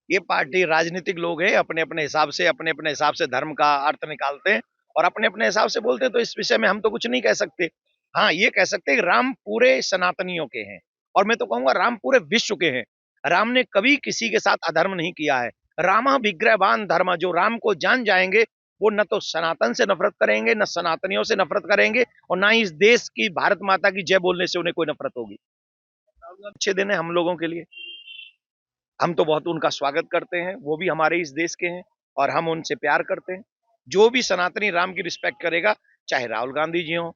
ये पार्टी राजनीतिक लोग हैं, अपने अपने हिसाब से धर्म का अर्थ निकालते हैं और अपने अपने हिसाब से बोलते हैं। तो इस विषय में हम तो कुछ नहीं कह सकते। हाँ, ये कह सकते हैं कि राम पूरे सनातनियों के हैं और मैं तो कहूंगा राम पूरे विश्व के हैं। राम ने कभी किसी के साथ अधर्म नहीं किया है। रामा विग्रहवान धर्म, जो राम को जान जाएंगे वो न तो सनातन से नफरत करेंगे, न सनातनियों से नफरत करेंगे और ना ही इस देश की, भारत माता की जय बोलने से उन्हें कोई नफरत होगी। अच्छे दिन है हम लोगों के लिए। हम तो बहुत उनका स्वागत करते हैं, वो भी हमारे इस देश के हैं और हम उनसे प्यार करते हैं। जो भी सनातनी राम की रिस्पेक्ट करेगा, चाहे राहुल गांधी जी हो,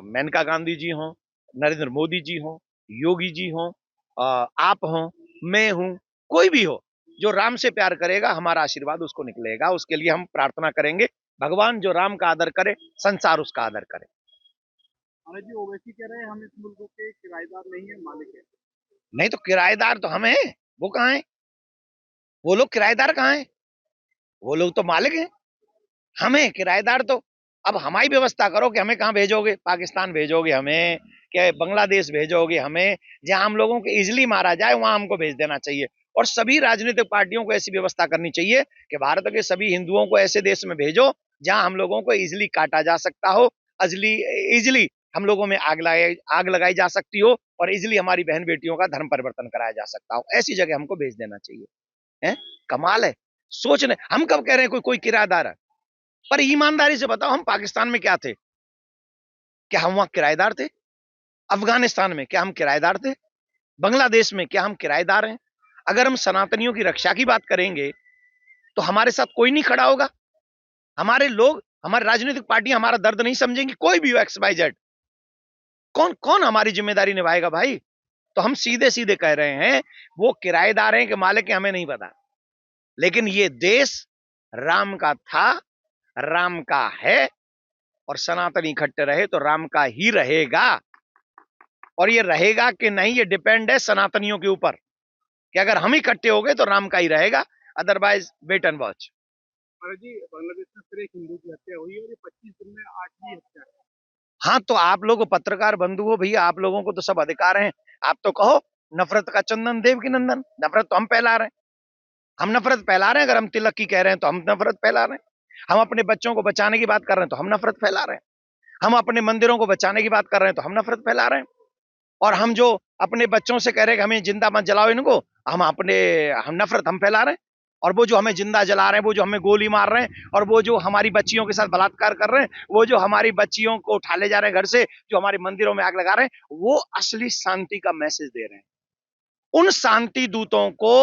मेनका गांधी जी हो, नरेंद्र मोदी जी हो, योगी जी हो, आप हो, मैं हूं, कोई भी हो, जो राम से प्यार करेगा हमारा आशीर्वाद उसको निकलेगा। उसके लिए हम प्रार्थना करेंगे, भगवान जो राम का आदर करे, संसार उसका आदर करे। अरे जी, ओवैसी कह रहे हैं हम इस मुल्क के किराएदार नहीं है, मालिक है। नहीं तो किराएदार तो हम हैं, वो कहाँ है? वो लोग किराएदार कहाँ है? वो लोग तो मालिक हैं। हमें किराएदार तो अब हमारी व्यवस्था करो कि हमें कहाँ भेजोगे? पाकिस्तान भेजोगे हमें, क्या बांग्लादेश भेजोगे हमें? जहां हम लोगों को इजिली मारा जाए वहां हमको भेज देना चाहिए। और सभी राजनीतिक पार्टियों को ऐसी व्यवस्था करनी चाहिए कि भारत के सभी हिंदुओं को ऐसे देश में भेजो जहां हम लोगों को इजिली काटा जा सकता हो, इजिली इजिली हम लोगों में आग लगाई जा सकती हो और इजिली हमारी बहन बेटियों का धर्म परिवर्तन कराया जा सकता हो। ऐसी जगह हमको भेज देना चाहिए। है कमाल है। सोचने हम कब कह रहे हैं कोई कोई किराएदार है? पर ईमानदारी से बताओ, हम पाकिस्तान में क्या थे? क्या हम वहां किराएदार थे? अफगानिस्तान में क्या हम किराएदार थे? बांग्लादेश में क्या हम किराएदार हैं? अगर हम सनातनियों की रक्षा की बात करेंगे तो हमारे साथ कोई नहीं खड़ा होगा। हमारे लोग, हमारी राजनीतिक पार्टियां हमारा दर्द नहीं समझेंगी, कोई भी हो, एक्स वाई जेड। कौन कौन हमारी जिम्मेदारी निभाएगा भाई? तो हम सीधे सीधे कह रहे हैं, वो किराएदार हैं कि मालिक हैं हमें नहीं पता, लेकिन ये देश राम का था, राम का है और सनातनी इकट्ठे रहे तो राम का ही रहेगा। और ये रहेगा कि नहीं, ये डिपेंड है सनातनियों के ऊपर कि अगर हम इकट्ठे हो गए तो राम का ही रहेगा, अदरवाइज वेट एंड वॉच। अरे जी, बांग्लादेश में फिर एक हिंदू की हत्या हुई और ये 25 दिन में 8वीं हत्या है। हाँ, तो आप लोग पत्रकार बंधु हो भैया, आप लोगों को तो सब अधिकार हैं। आप तो कहो नफरत का चंदन देव की नंदन। नफरत तो हम फैला रहे हैं, हम नफरत फैला रहे हैं। अगर हम तिलक की कह रहे हैं तो हम नफरत फैला रहे हैं। हम अपने बच्चों को बचाने की बात कर रहे हैं तो हम नफरत फैला रहे हैं। हम अपने मंदिरों को बचाने की बात कर रहे हैं तो हम नफरत फैला रहे हैं। और हम जो अपने बच्चों से कह रहे हैं कि हमें जिंदा मत जलाओ इनको, हम नफरत हम फैला रहे हैं। और वो जो हमें जिंदा जला रहे हैं, वो जो हमें गोली मार रहे हैं और वो जो हमारी बच्चियों के साथ बलात्कार कर रहे हैं, वो जो हमारी बच्चियों को उठा ले जा रहे हैं घर से, जो हमारे मंदिरों में आग लगा रहे हैं, वो असली शांति का मैसेज दे रहे हैं। उन शांति दूतों को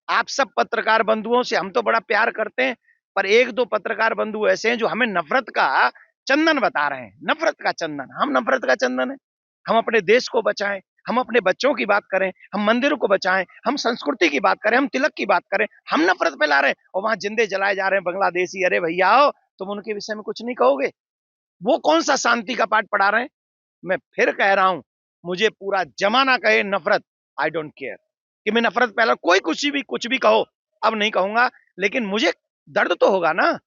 आप सब पत्रकार बंधुओं से हम तो बड़ा प्यार करते हैं, पर एक दो पत्रकार बंधु ऐसे हैं जो हमें नफरत का चंदन बता रहे हैं। नफरत का चंदन, हम नफरत का चंदन है। हम अपने देश को बचाएं, हम अपने बच्चों की बात करें, हम मंदिरों को बचाएं, हम संस्कृति की बात करें, हम तिलक की बात करें, हम नफरत फैला रहे हैं और वहां जिंदे जलाए जा रहे हैं बांग्लादेशी। अरे भैया हो, तुम उनके विषय में कुछ नहीं कहोगे? वो कौन सा शांति का पाठ पढ़ा रहे हैं? मैं फिर कह रहा हूं, मुझे पूरा जमाना कहे नफरत, आई डोंट केयर कि मैं नफरत फैला, कोई कुछ भी कहो, अब नहीं कहूंगा, लेकिन मुझे दर्द तो होगा ना।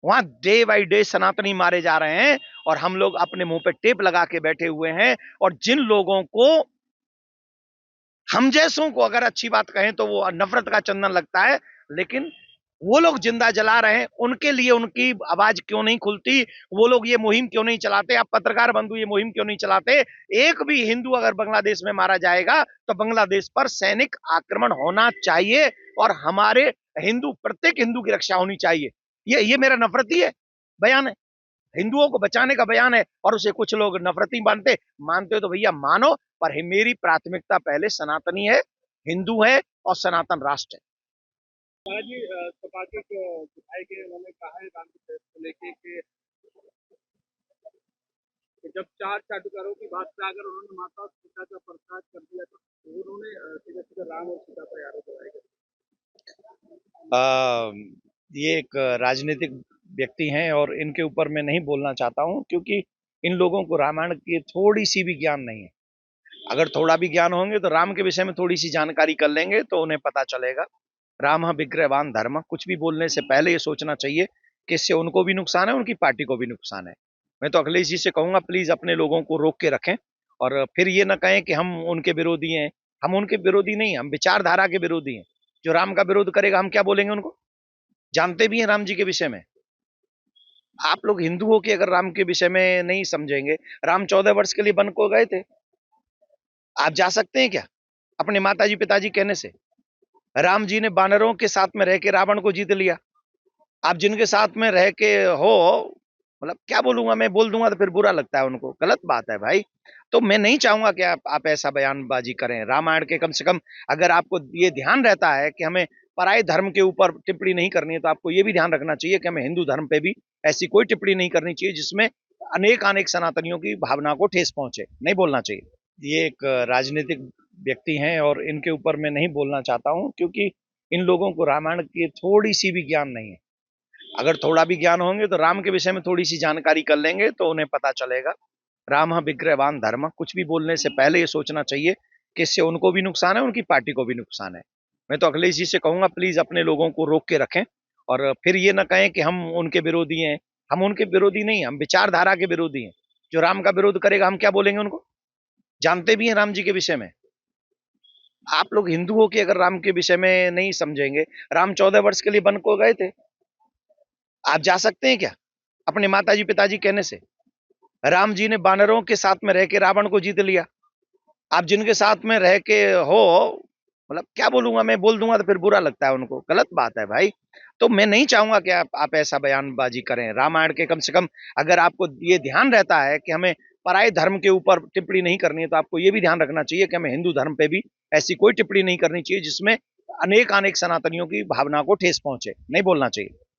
वहां डे बाई डे सनातनी मारे जा रहे हैं और हम लोग अपने मुंह पे टेप लगा के बैठे हुए हैं। और जिन लोगों को, हम जैसों को अगर अच्छी बात कहें तो वो नफरत का चंदन लगता है, लेकिन वो लोग जिंदा जला रहे हैं, उनके लिए उनकी आवाज क्यों नहीं खुलती? वो लोग ये मुहिम क्यों नहीं चलाते? आप पत्रकार बंधु ये मुहिम क्यों नहीं चलाते? एक भी हिंदू अगर बांग्लादेश में मारा जाएगा तो बांग्लादेश पर सैनिक आक्रमण होना चाहिए और हमारे प्रत्येक हिंदू की रक्षा होनी चाहिए। ये मेरा नफरती है बयान है, हिंदुओं को बचाने का बयान है और उसे कुछ लोग नफरती मानते हो तो भैया मानो, पर मेरी प्राथमिकता पहले सनातनी है, हिंदू है और सनातन राष्ट्र है। जी, सपा के विधायक है, उन्होंने कहा है राम के को लेके कि जब 4 जादूगरों की बात पे अगर उन्होंने माता और सीता का प्रसाद कर दिया तो उन्होंने सीधे सीधे राम और सीता पर आरोप लगाया। ये एक राजनीतिक व्यक्ति हैं और इनके ऊपर मैं नहीं बोलना चाहता हूं, क्योंकि इन लोगों को रामायण की थोड़ी सी भी ज्ञान नहीं है। अगर थोड़ा भी ज्ञान होंगे तो राम के विषय में थोड़ी सी जानकारी कर लेंगे तो उन्हें पता चलेगा। राम विग्रहवान धर्म, कुछ भी बोलने से पहले ये सोचना चाहिए कि इससे उनको भी नुकसान है, उनकी पार्टी को भी नुकसान है। मैं तो अखिलेश जी से कहूंगा, प्लीज अपने लोगों को रोक के रखें और फिर ये ना कहें कि हम उनके विरोधी हैं। हम उनके विरोधी नहीं, हम विचारधारा के विरोधी हैं। जो राम का विरोध करेगा हम क्या बोलेंगे उनको? जानते भी हैं राम जी के विषय में। आप लोग हिंदू हो कि अगर राम के विषय में नहीं समझेंगे, राम 14 वर्ष के लिए वन को गए थे। आप जा सकते हैं क्या अपने माताजी पिताजी कहने से? राम जी ने बानरों के साथ में रह के रावण को जीत लिया। आप जिनके साथ में रह के हो, मतलब क्या बोलूंगा मैं, बोल दूंगा तो फिर बुरा लगता है उनको, गलत बात है भाई। तो मैं नहीं चाहूंगा कि आप ऐसा बयानबाजी करें। रामायण के कम से कम अगर आपको ये ध्यान रहता है कि हमें पराये धर्म के ऊपर टिप्पणी नहीं करनी है, तो आपको ये भी ध्यान रखना चाहिए कि हमें हिंदू धर्म पे भी ऐसी कोई टिप्पणी नहीं करनी चाहिए जिसमें अनेक अनेक सनातनियों की भावना को ठेस पहुंचे। नहीं बोलना चाहिए। ये एक राजनीतिक व्यक्ति हैं और इनके ऊपर मैं नहीं बोलना चाहता हूँ, क्योंकि इन लोगों को रामायण की थोड़ी सी भी ज्ञान नहीं है। अगर थोड़ा भी ज्ञान होंगे तो राम के विषय में थोड़ी सी जानकारी कर लेंगे तो उन्हें पता चलेगा। राम विग्रहवान धर्म, कुछ भी बोलने से पहले ये सोचना चाहिए कि इससे उनको भी नुकसान है, उनकी पार्टी को भी नुकसान है। मैं तो अखिलेश जी से कहूंगा, प्लीज अपने लोगों को रोक के रखें और फिर ये ना कहें कि हम उनके विरोधी हैं। हम उनके विरोधी नहीं, हम विचारधारा के विरोधी हैं। जो राम का विरोध करेगा हम क्या बोलेंगे उनको? जानते भी हैं राम जी के विषय में। आप लोग हिंदू हो कि अगर राम के विषय में नहीं समझेंगे, राम 14 वर्ष के लिए वन को गए थे। आप जा सकते हैं क्या अपने माताजी पिताजी कहने से? राम जी ने बानरों के साथ में रह के रावण को जीत लिया। आप जिनके साथ में रह के हो, मतलब क्या बोलूंगा मैं, बोल दूंगा तो फिर बुरा लगता है उनको, गलत बात है भाई। तो मैं नहीं चाहूंगा कि आप ऐसा बयानबाजी करें। रामायण के कम से कम अगर आपको ये ध्यान रहता है कि हमें पराये धर्म के ऊपर टिप्पणी नहीं करनी है, तो आपको ये भी ध्यान रखना चाहिए कि हमें हिंदू धर्म पे भी ऐसी कोई टिप्पणी नहीं करनी चाहिए जिसमें अनेक अनेक सनातनियों की भावना को ठेस पहुंचे। नहीं बोलना चाहिए।